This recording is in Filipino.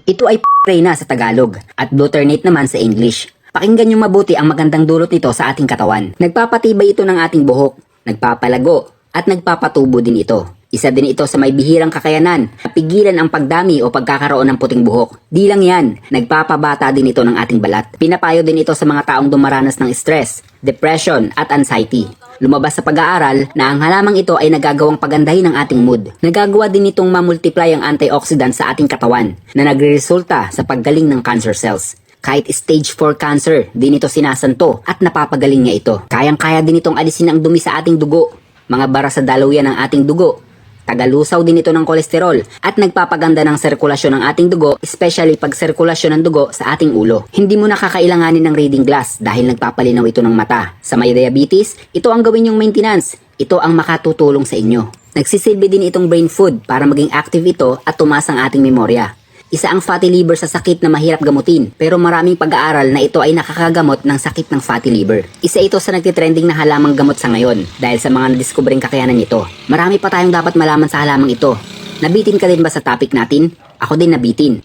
Ito ay Reyna sa Tagalog at Butternut naman sa English. Pakinggan nyo mabuti ang magandang dulot nito sa ating katawan. Nagpapatibay ito ng ating buhok, nagpapalago, at nagpapatubo din ito. Isa din ito sa may bihirang kakayanan na pigilan ang pagdami o pagkakaroon ng puting buhok. Di lang yan, nagpapabata din ito ng ating balat. Pinapayo din ito sa mga taong dumaranas ng stress, depression at anxiety. Lumabas sa pag-aaral na ang halamang ito ay nagagawang pagandahin ang ating mood. Nagagawa din itong mamultiply ang antioxidant sa ating katawan na nagreresulta sa paggaling ng cancer cells. Kahit stage 4 cancer, din ito sinasanto at napapagaling niya ito. Kayang-kaya din itong alisin ang dumi sa ating dugo, mga bara sa daluyan ng ating dugo. Tagalusaw din ito ng kolesterol at nagpapaganda ng sirkulasyon ng ating dugo, especially pag sirkulasyon ng dugo sa ating ulo. Hindi mo nakakailanganin ng reading glass dahil nagpapalinaw ito ng mata. Sa may diabetes, ito ang gawin yung maintenance. Ito ang makatutulong sa inyo. Nagsisilbi din itong brain food para maging active ito at tumaas ang ating memorya. Isa ang fatty liver sa sakit na mahirap gamutin, pero maraming pag-aaral na ito ay nakakagamot ng sakit ng fatty liver. Isa ito sa nagtitrending na halamang gamot sa ngayon dahil sa mga nadiskubreng kakayanan nito. Marami pa tayong dapat malaman sa halamang ito. Nabitin ka din ba sa topic natin? Ako din nabitin.